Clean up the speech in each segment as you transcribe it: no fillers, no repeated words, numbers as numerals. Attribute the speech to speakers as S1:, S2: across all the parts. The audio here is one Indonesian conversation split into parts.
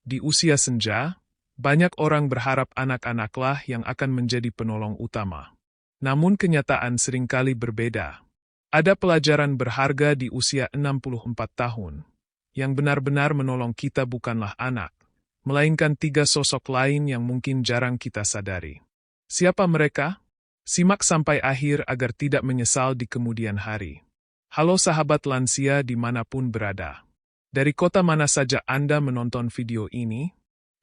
S1: Di usia senja, banyak orang berharap anak-anaklah yang akan menjadi penolong utama. Namun kenyataan seringkali berbeda. Ada pelajaran berharga di usia 64 tahun. Yang benar-benar menolong kita bukanlah anak, melainkan tiga sosok lain yang mungkin jarang kita sadari. Siapa mereka? Simak sampai akhir agar tidak menyesal di kemudian hari. Halo sahabat lansia dimanapun berada. Dari kota mana saja Anda menonton video ini?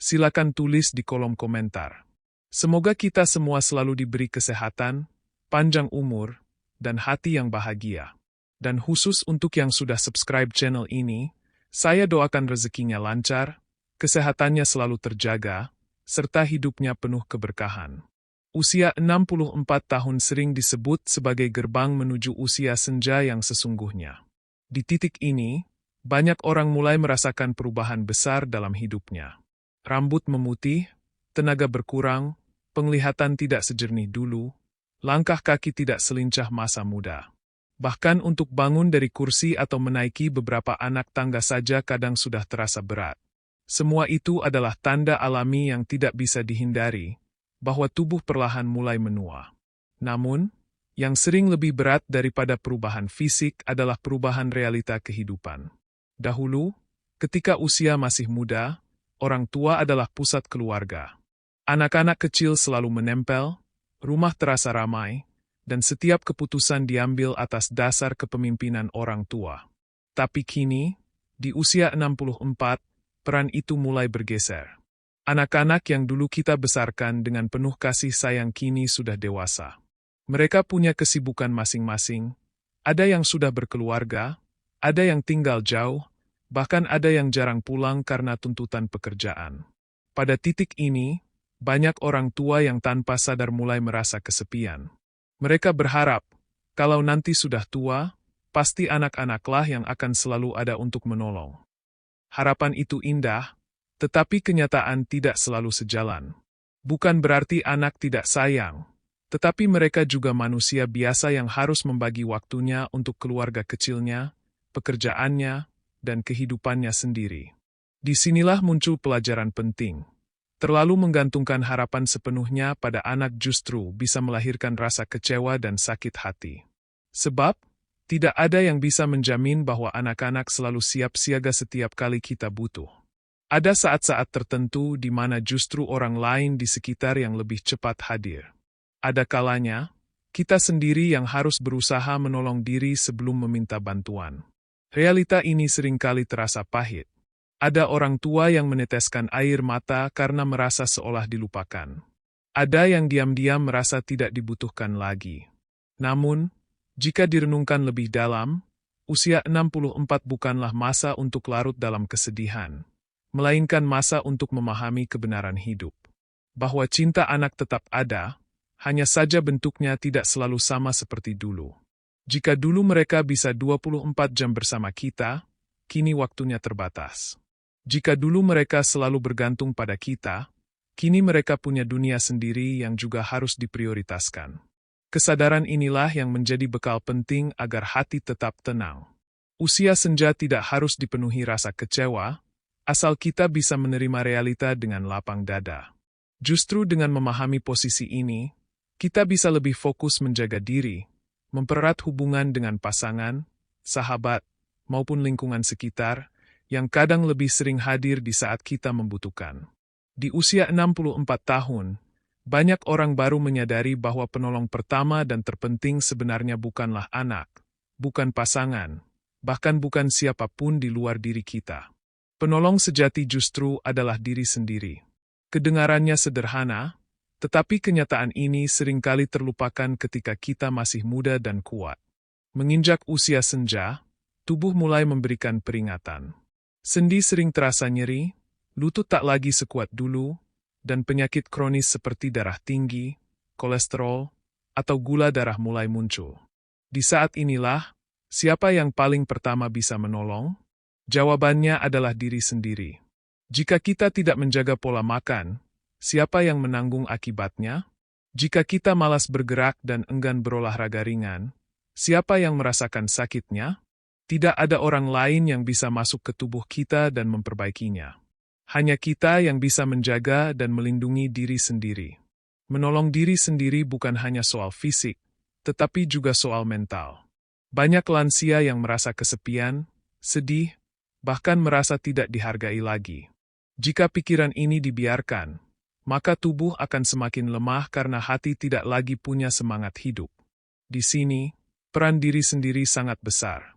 S1: Silakan tulis di kolom komentar. Semoga kita semua selalu diberi kesehatan, panjang umur, dan hati yang bahagia. Dan khusus untuk yang sudah subscribe channel ini, saya doakan rezekinya lancar, kesehatannya selalu terjaga, serta hidupnya penuh keberkahan. Usia 64 tahun sering disebut sebagai gerbang menuju usia senja yang sesungguhnya. Di titik ini, banyak orang mulai merasakan perubahan besar dalam hidupnya. Rambut memutih, tenaga berkurang, penglihatan tidak sejernih dulu, langkah kaki tidak selincah masa muda. Bahkan untuk bangun dari kursi atau menaiki beberapa anak tangga saja kadang sudah terasa berat. Semua itu adalah tanda alami yang tidak bisa dihindari, bahwa tubuh perlahan mulai menua. Namun, yang sering lebih berat daripada perubahan fisik adalah perubahan realita kehidupan. Dahulu, ketika usia masih muda, orang tua adalah pusat keluarga. Anak-anak kecil selalu menempel, rumah terasa ramai, dan setiap keputusan diambil atas dasar kepemimpinan orang tua. Tapi kini, di usia 64, peran itu mulai bergeser. Anak-anak yang dulu kita besarkan dengan penuh kasih sayang kini sudah dewasa. Mereka punya kesibukan masing-masing, ada yang sudah berkeluarga, ada yang tinggal jauh, bahkan ada yang jarang pulang karena tuntutan pekerjaan. Pada titik ini, banyak orang tua yang tanpa sadar mulai merasa kesepian. Mereka berharap, kalau nanti sudah tua, pasti anak-anaklah yang akan selalu ada untuk menolong. Harapan itu indah, tetapi kenyataan tidak selalu sejalan. Bukan berarti anak tidak sayang, tetapi mereka juga manusia biasa yang harus membagi waktunya untuk keluarga kecilnya, pekerjaannya, dan kehidupannya sendiri. Disinilah muncul pelajaran penting. Terlalu menggantungkan harapan sepenuhnya pada anak justru bisa melahirkan rasa kecewa dan sakit hati. Sebab, tidak ada yang bisa menjamin bahwa anak-anak selalu siap siaga setiap kali kita butuh. Ada saat-saat tertentu di mana justru orang lain di sekitar yang lebih cepat hadir. Ada kalanya, kita sendiri yang harus berusaha menolong diri sebelum meminta bantuan. Realita ini seringkali terasa pahit. Ada orang tua yang meneteskan air mata karena merasa seolah dilupakan. Ada yang diam-diam merasa tidak dibutuhkan lagi. Namun, jika direnungkan lebih dalam, usia 64 bukanlah masa untuk larut dalam kesedihan, melainkan masa untuk memahami kebenaran hidup. Bahwa cinta anak tetap ada, hanya saja bentuknya tidak selalu sama seperti dulu. Jika dulu mereka bisa 24 jam bersama kita, kini waktunya terbatas. Jika dulu mereka selalu bergantung pada kita, kini mereka punya dunia sendiri yang juga harus diprioritaskan. Kesadaran inilah yang menjadi bekal penting agar hati tetap tenang. Usia senja tidak harus dipenuhi rasa kecewa, asal kita bisa menerima realita dengan lapang dada. Justru dengan memahami posisi ini, kita bisa lebih fokus menjaga diri, mempererat hubungan dengan pasangan, sahabat, maupun lingkungan sekitar, yang kadang lebih sering hadir di saat kita membutuhkan. Di usia 64 tahun, banyak orang baru menyadari bahwa penolong pertama dan terpenting sebenarnya bukanlah anak, bukan pasangan, bahkan bukan siapapun di luar diri kita. Penolong sejati justru adalah diri sendiri. Kedengarannya sederhana, tetapi kenyataan ini seringkali terlupakan ketika kita masih muda dan kuat. Menginjak usia senja, tubuh mulai memberikan peringatan. Sendi sering terasa nyeri, lutut tak lagi sekuat dulu, dan penyakit kronis seperti darah tinggi, kolesterol, atau gula darah mulai muncul. Di saat inilah, siapa yang paling pertama bisa menolong? Jawabannya adalah diri sendiri. Jika kita tidak menjaga pola makan, siapa yang menanggung akibatnya? Jika kita malas bergerak dan enggan berolahraga ringan, siapa yang merasakan sakitnya? Tidak ada orang lain yang bisa masuk ke tubuh kita dan memperbaikinya. Hanya kita yang bisa menjaga dan melindungi diri sendiri. Menolong diri sendiri bukan hanya soal fisik, tetapi juga soal mental. Banyak lansia yang merasa kesepian, sedih, bahkan merasa tidak dihargai lagi. Jika pikiran ini dibiarkan, maka tubuh akan semakin lemah karena hati tidak lagi punya semangat hidup. Di sini, peran diri sendiri sangat besar.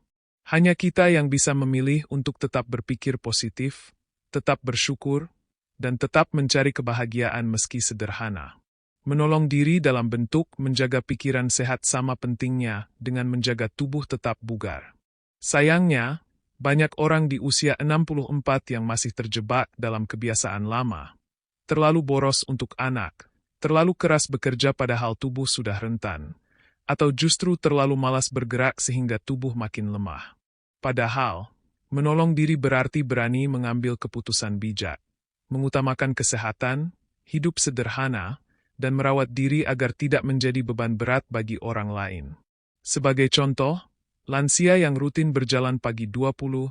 S1: Hanya kita yang bisa memilih untuk tetap berpikir positif, tetap bersyukur, dan tetap mencari kebahagiaan meski sederhana. Menolong diri dalam bentuk menjaga pikiran sehat sama pentingnya dengan menjaga tubuh tetap bugar. Sayangnya, banyak orang di usia 64 yang masih terjebak dalam kebiasaan lama. Terlalu boros untuk anak, terlalu keras bekerja padahal tubuh sudah rentan, atau justru terlalu malas bergerak sehingga tubuh makin lemah. Padahal, menolong diri berarti berani mengambil keputusan bijak, mengutamakan kesehatan, hidup sederhana, dan merawat diri agar tidak menjadi beban berat bagi orang lain. Sebagai contoh, lansia yang rutin berjalan pagi 20-30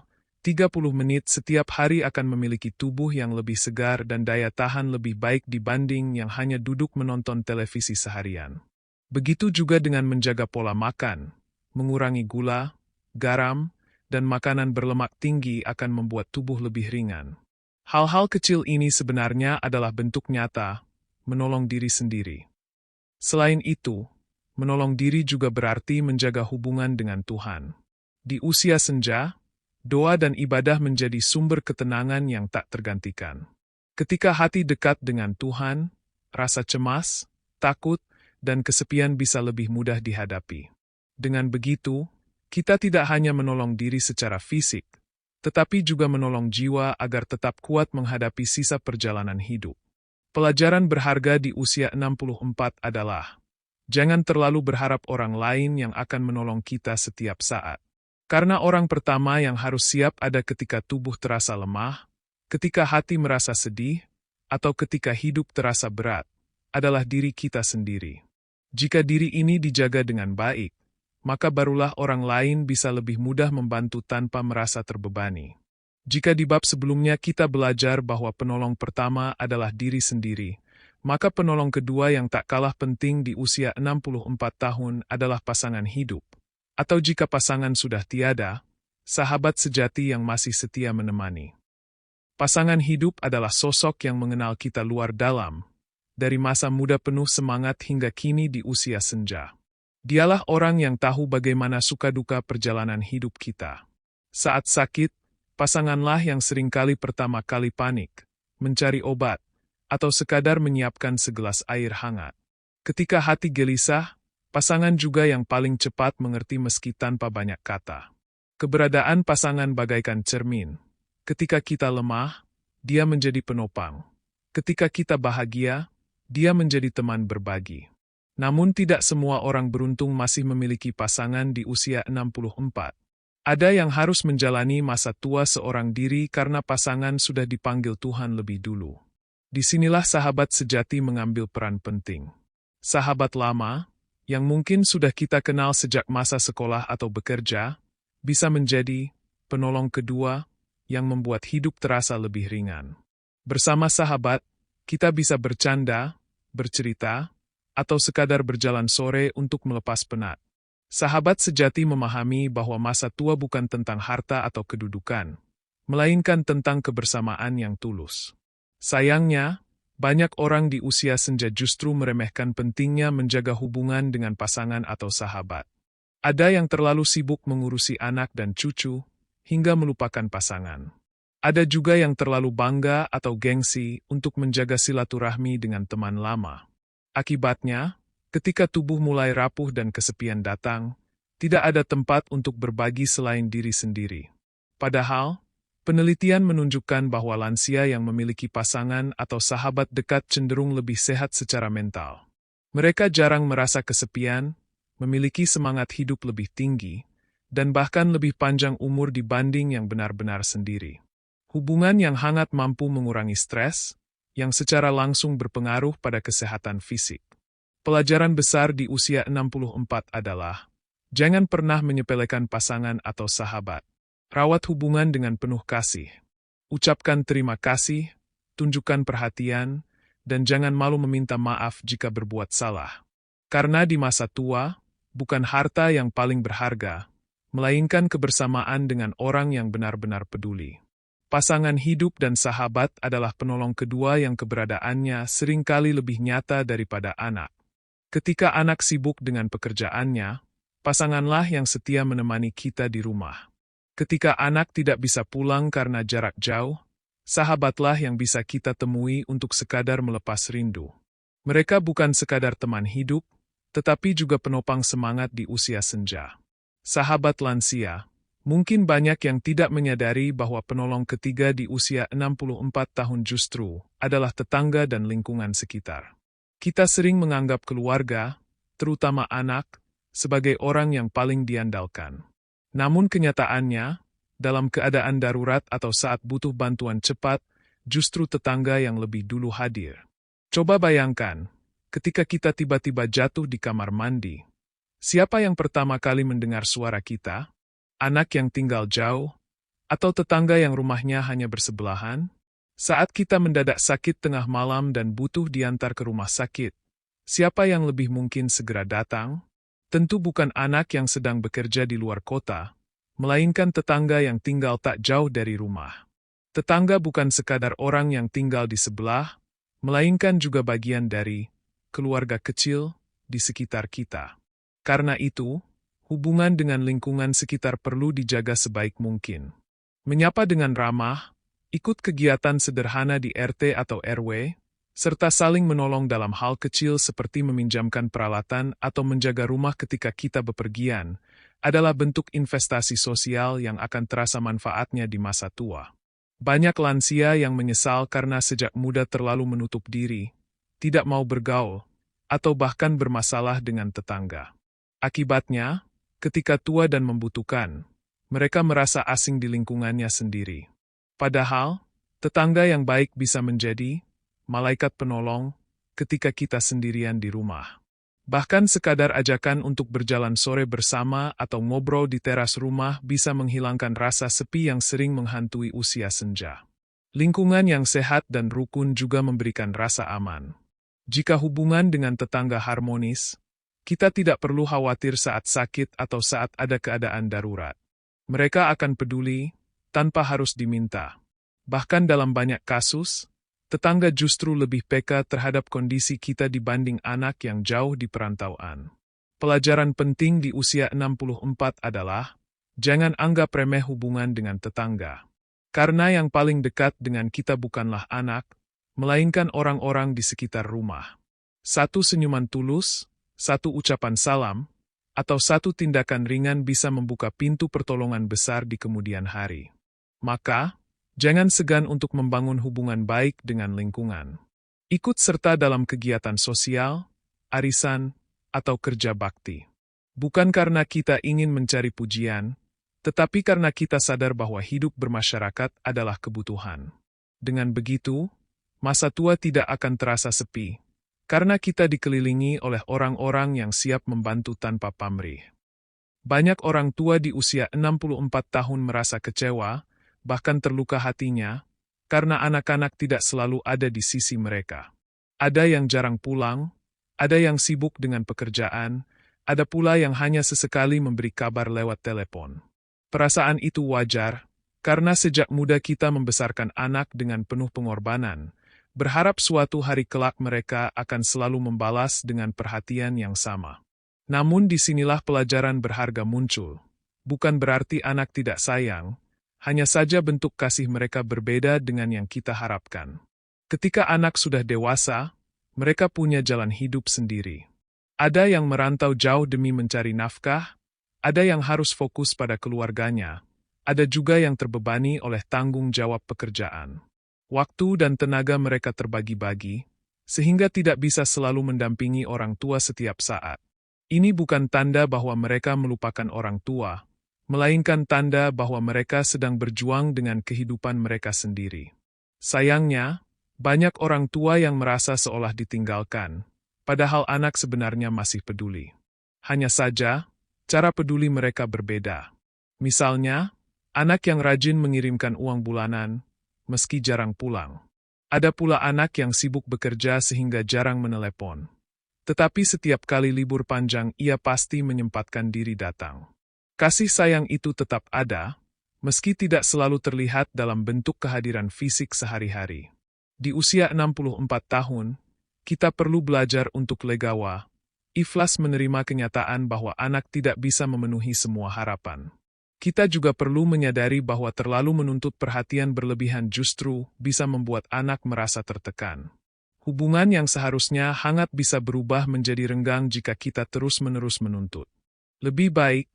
S1: menit setiap hari akan memiliki tubuh yang lebih segar dan daya tahan lebih baik dibanding yang hanya duduk menonton televisi seharian. Begitu juga dengan menjaga pola makan, mengurangi gula, garam, dan makanan berlemak tinggi akan membuat tubuh lebih ringan. Hal-hal kecil ini sebenarnya adalah bentuk nyata menolong diri sendiri. Selain itu, menolong diri juga berarti menjaga hubungan dengan Tuhan. Di usia senja, doa dan ibadah menjadi sumber ketenangan yang tak tergantikan. Ketika hati dekat dengan Tuhan, rasa cemas, takut, dan kesepian bisa lebih mudah dihadapi. Dengan begitu, kita tidak hanya menolong diri secara fisik, tetapi juga menolong jiwa agar tetap kuat menghadapi sisa perjalanan hidup. Pelajaran berharga di usia 64 adalah, jangan terlalu berharap orang lain yang akan menolong kita setiap saat. Karena orang pertama yang harus siap ada ketika tubuh terasa lemah, ketika hati merasa sedih, atau ketika hidup terasa berat, adalah diri kita sendiri. Jika diri ini dijaga dengan baik, maka barulah orang lain bisa lebih mudah membantu tanpa merasa terbebani. Jika di bab sebelumnya kita belajar bahwa penolong pertama adalah diri sendiri, maka penolong kedua yang tak kalah penting di usia 64 tahun adalah pasangan hidup. Atau jika pasangan sudah tiada, sahabat sejati yang masih setia menemani. Pasangan hidup adalah sosok yang mengenal kita luar dalam, dari masa muda penuh semangat hingga kini di usia senja. Dialah orang yang tahu bagaimana suka duka perjalanan hidup kita. Saat sakit, pasanganlah yang seringkali pertama kali panik, mencari obat, atau sekadar menyiapkan segelas air hangat. Ketika hati gelisah, pasangan juga yang paling cepat mengerti meski tanpa banyak kata. Keberadaan pasangan bagaikan cermin. Ketika kita lemah, dia menjadi penopang. Ketika kita bahagia, dia menjadi teman berbagi. Namun tidak semua orang beruntung masih memiliki pasangan di usia 64. Ada yang harus menjalani masa tua seorang diri karena pasangan sudah dipanggil Tuhan lebih dulu. Disinilah sahabat sejati mengambil peran penting. Sahabat lama, yang mungkin sudah kita kenal sejak masa sekolah atau bekerja, bisa menjadi penolong kedua yang membuat hidup terasa lebih ringan. Bersama sahabat, kita bisa bercanda, bercerita, atau sekadar berjalan sore untuk melepas penat. Sahabat sejati memahami bahwa masa tua bukan tentang harta atau kedudukan, melainkan tentang kebersamaan yang tulus. Sayangnya, banyak orang di usia senja justru meremehkan pentingnya menjaga hubungan dengan pasangan atau sahabat. Ada yang terlalu sibuk mengurusi anak dan cucu, hingga melupakan pasangan. Ada juga yang terlalu bangga atau gengsi untuk menjaga silaturahmi dengan teman lama. Akibatnya, ketika tubuh mulai rapuh dan kesepian datang, tidak ada tempat untuk berbagi selain diri sendiri. Padahal, penelitian menunjukkan bahwa lansia yang memiliki pasangan atau sahabat dekat cenderung lebih sehat secara mental. Mereka jarang merasa kesepian, memiliki semangat hidup lebih tinggi, dan bahkan lebih panjang umur dibanding yang benar-benar sendiri. Hubungan yang hangat mampu mengurangi stres, yang secara langsung berpengaruh pada kesehatan fisik. Pelajaran besar di usia 64 adalah, jangan pernah menyepelekan pasangan atau sahabat. Rawat hubungan dengan penuh kasih. Ucapkan terima kasih, tunjukkan perhatian, dan jangan malu meminta maaf jika berbuat salah. Karena di masa tua, bukan harta yang paling berharga, melainkan kebersamaan dengan orang yang benar-benar peduli. Pasangan hidup dan sahabat adalah penolong kedua yang keberadaannya seringkali lebih nyata daripada anak. Ketika anak sibuk dengan pekerjaannya, pasanganlah yang setia menemani kita di rumah. Ketika anak tidak bisa pulang karena jarak jauh, sahabatlah yang bisa kita temui untuk sekadar melepas rindu. Mereka bukan sekadar teman hidup, tetapi juga penopang semangat di usia senja. Sahabat lansia, mungkin banyak yang tidak menyadari bahwa penolong ketiga di usia 64 tahun justru adalah tetangga dan lingkungan sekitar. Kita sering menganggap keluarga, terutama anak, sebagai orang yang paling diandalkan. Namun kenyataannya, dalam keadaan darurat atau saat butuh bantuan cepat, justru tetangga yang lebih dulu hadir. Coba bayangkan, ketika kita tiba-tiba jatuh di kamar mandi, siapa yang pertama kali mendengar suara kita? Anak yang tinggal jauh? Atau tetangga yang rumahnya hanya bersebelahan? Saat kita mendadak sakit tengah malam dan butuh diantar ke rumah sakit, siapa yang lebih mungkin segera datang? Tentu bukan anak yang sedang bekerja di luar kota, melainkan tetangga yang tinggal tak jauh dari rumah. Tetangga bukan sekadar orang yang tinggal di sebelah, melainkan juga bagian dari keluarga kecil di sekitar kita. Karena itu, hubungan dengan lingkungan sekitar perlu dijaga sebaik mungkin. Menyapa dengan ramah, ikut kegiatan sederhana di RT atau RW, serta saling menolong dalam hal kecil seperti meminjamkan peralatan atau menjaga rumah ketika kita bepergian, adalah bentuk investasi sosial yang akan terasa manfaatnya di masa tua. Banyak lansia yang menyesal karena sejak muda terlalu menutup diri, tidak mau bergaul, atau bahkan bermasalah dengan tetangga. Akibatnya, ketika tua dan membutuhkan, mereka merasa asing di lingkungannya sendiri. Padahal, tetangga yang baik bisa menjadi malaikat penolong ketika kita sendirian di rumah. Bahkan sekadar ajakan untuk berjalan sore bersama atau ngobrol di teras rumah bisa menghilangkan rasa sepi yang sering menghantui usia senja. Lingkungan yang sehat dan rukun juga memberikan rasa aman. Jika hubungan dengan tetangga harmonis, kita tidak perlu khawatir saat sakit atau saat ada keadaan darurat. Mereka akan peduli tanpa harus diminta. Bahkan dalam banyak kasus, tetangga justru lebih peka terhadap kondisi kita dibanding anak yang jauh di perantauan. Pelajaran penting di usia 64 adalah, jangan anggap remeh hubungan dengan tetangga. Karena yang paling dekat dengan kita bukanlah anak, melainkan orang-orang di sekitar rumah. Satu senyuman tulus, satu ucapan salam, atau satu tindakan ringan bisa membuka pintu pertolongan besar di kemudian hari. Maka, jangan segan untuk membangun hubungan baik dengan lingkungan. Ikut serta dalam kegiatan sosial, arisan, atau kerja bakti. Bukan karena kita ingin mencari pujian, tetapi karena kita sadar bahwa hidup bermasyarakat adalah kebutuhan. Dengan begitu, masa tua tidak akan terasa sepi, karena kita dikelilingi oleh orang-orang yang siap membantu tanpa pamrih. Banyak orang tua di usia 64 tahun merasa kecewa, bahkan terluka hatinya, karena anak-anak tidak selalu ada di sisi mereka. Ada yang jarang pulang, ada yang sibuk dengan pekerjaan, ada pula yang hanya sesekali memberi kabar lewat telepon. Perasaan itu wajar, karena sejak muda kita membesarkan anak dengan penuh pengorbanan, berharap suatu hari kelak mereka akan selalu membalas dengan perhatian yang sama. Namun disinilah pelajaran berharga muncul. Bukan berarti anak tidak sayang, hanya saja bentuk kasih mereka berbeda dengan yang kita harapkan. Ketika anak sudah dewasa, mereka punya jalan hidup sendiri. Ada yang merantau jauh demi mencari nafkah, ada yang harus fokus pada keluarganya, ada juga yang terbebani oleh tanggung jawab pekerjaan. Waktu dan tenaga mereka terbagi-bagi, sehingga tidak bisa selalu mendampingi orang tua setiap saat. Ini bukan tanda bahwa mereka melupakan orang tua, melainkan tanda bahwa mereka sedang berjuang dengan kehidupan mereka sendiri. Sayangnya, banyak orang tua yang merasa seolah ditinggalkan, padahal anak sebenarnya masih peduli. Hanya saja, cara peduli mereka berbeda. Misalnya, anak yang rajin mengirimkan uang bulanan, meski jarang pulang. Ada pula anak yang sibuk bekerja sehingga jarang menelepon. Tetapi setiap kali libur panjang ia pasti menyempatkan diri datang. Kasih sayang itu tetap ada, meski tidak selalu terlihat dalam bentuk kehadiran fisik sehari-hari. Di usia 64 tahun, kita perlu belajar untuk legawa, ikhlas menerima kenyataan bahwa anak tidak bisa memenuhi semua harapan. Kita juga perlu menyadari bahwa terlalu menuntut perhatian berlebihan justru bisa membuat anak merasa tertekan. Hubungan yang seharusnya hangat bisa berubah menjadi renggang jika kita terus-menerus menuntut. Lebih baik,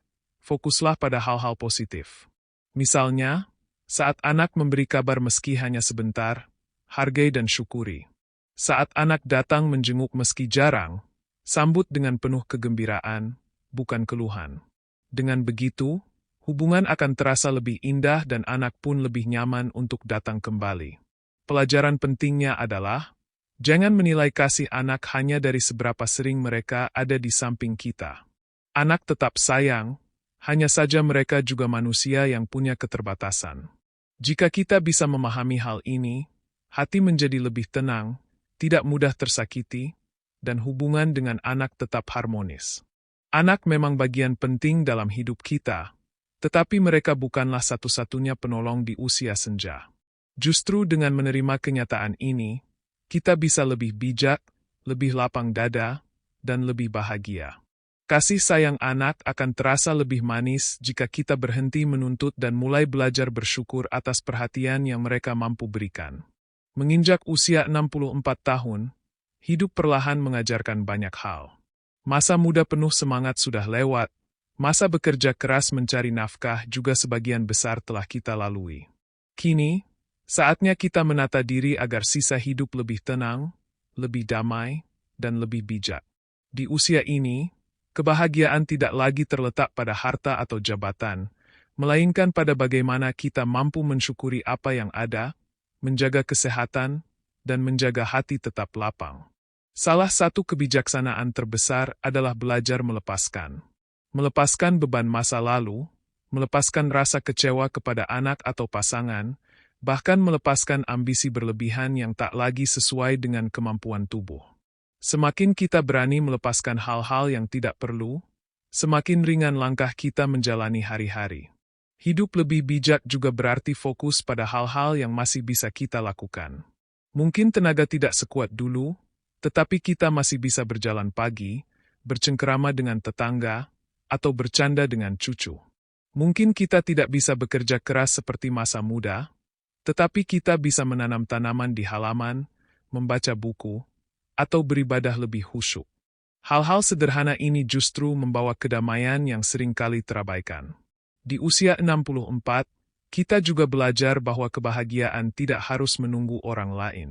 S1: fokuslah pada hal-hal positif. Misalnya, saat anak memberi kabar meski hanya sebentar, hargai dan syukuri. Saat anak datang menjenguk meski jarang, sambut dengan penuh kegembiraan, bukan keluhan. Dengan begitu, hubungan akan terasa lebih indah dan anak pun lebih nyaman untuk datang kembali. Pelajaran pentingnya adalah, jangan menilai kasih anak hanya dari seberapa sering mereka ada di samping kita. Anak tetap sayang, hanya saja mereka juga manusia yang punya keterbatasan. Jika kita bisa memahami hal ini, hati menjadi lebih tenang, tidak mudah tersakiti, dan hubungan dengan anak tetap harmonis. Anak memang bagian penting dalam hidup kita, tetapi mereka bukanlah satu-satunya penolong di usia senja. Justru dengan menerima kenyataan ini, kita bisa lebih bijak, lebih lapang dada, dan lebih bahagia. Kasih sayang anak akan terasa lebih manis jika kita berhenti menuntut dan mulai belajar bersyukur atas perhatian yang mereka mampu berikan. Menginjak usia 64 tahun, hidup perlahan mengajarkan banyak hal. Masa muda penuh semangat sudah lewat, masa bekerja keras mencari nafkah juga sebagian besar telah kita lalui. Kini, saatnya kita menata diri agar sisa hidup lebih tenang, lebih damai, dan lebih bijak. Di usia ini, kebahagiaan tidak lagi terletak pada harta atau jabatan, melainkan pada bagaimana kita mampu mensyukuri apa yang ada, menjaga kesehatan, dan menjaga hati tetap lapang. Salah satu kebijaksanaan terbesar adalah belajar melepaskan. Melepaskan beban masa lalu, melepaskan rasa kecewa kepada anak atau pasangan, bahkan melepaskan ambisi berlebihan yang tak lagi sesuai dengan kemampuan tubuh. Semakin kita berani melepaskan hal-hal yang tidak perlu, semakin ringan langkah kita menjalani hari-hari. Hidup lebih bijak juga berarti fokus pada hal-hal yang masih bisa kita lakukan. Mungkin tenaga tidak sekuat dulu, tetapi kita masih bisa berjalan pagi, bercengkerama dengan tetangga, atau bercanda dengan cucu. Mungkin kita tidak bisa bekerja keras seperti masa muda, tetapi kita bisa menanam tanaman di halaman, membaca buku, atau beribadah lebih khusyuk. Hal-hal sederhana ini justru membawa kedamaian yang seringkali terabaikan. Di usia 64, kita juga belajar bahwa kebahagiaan tidak harus menunggu orang lain.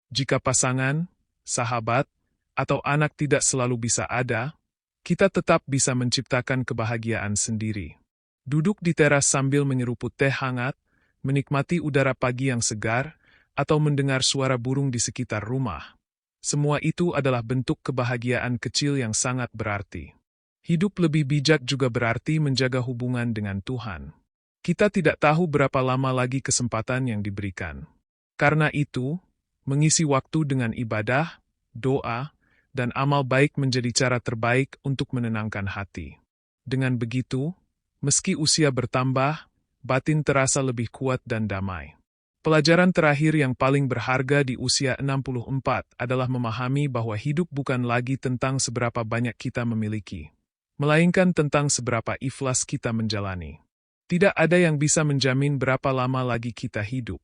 S1: Jika pasangan, sahabat, atau anak tidak selalu bisa ada, kita tetap bisa menciptakan kebahagiaan sendiri. Duduk di teras sambil menyeruput teh hangat, menikmati udara pagi yang segar, atau mendengar suara burung di sekitar rumah. Semua itu adalah bentuk kebahagiaan kecil yang sangat berarti. Hidup lebih bijak juga berarti menjaga hubungan dengan Tuhan. Kita tidak tahu berapa lama lagi kesempatan yang diberikan. Karena itu, mengisi waktu dengan ibadah, doa, dan amal baik menjadi cara terbaik untuk menenangkan hati. Dengan begitu, meski usia bertambah, batin terasa lebih kuat dan damai. Pelajaran terakhir yang paling berharga di usia 64 adalah memahami bahwa hidup bukan lagi tentang seberapa banyak kita memiliki, melainkan tentang seberapa ikhlas kita menjalani. Tidak ada yang bisa menjamin berapa lama lagi kita hidup.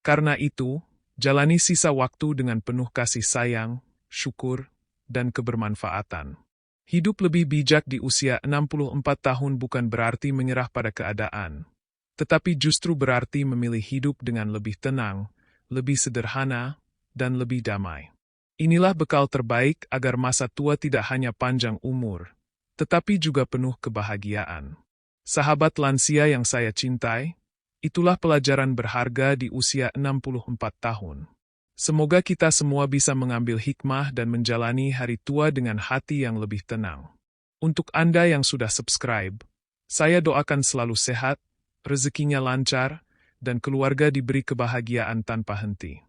S1: Karena itu, jalani sisa waktu dengan penuh kasih sayang, syukur, dan kebermanfaatan. Hidup lebih bijak di usia 64 tahun bukan berarti menyerah pada keadaan, tetapi justru berarti memilih hidup dengan lebih tenang, lebih sederhana, dan lebih damai. Inilah bekal terbaik agar masa tua tidak hanya panjang umur, tetapi juga penuh kebahagiaan. Sahabat lansia yang saya cintai, itulah pelajaran berharga di usia 64 tahun. Semoga kita semua bisa mengambil hikmah dan menjalani hari tua dengan hati yang lebih tenang. Untuk Anda yang sudah subscribe, saya doakan selalu sehat, rezekinya lancar, dan keluarga diberi kebahagiaan tanpa henti.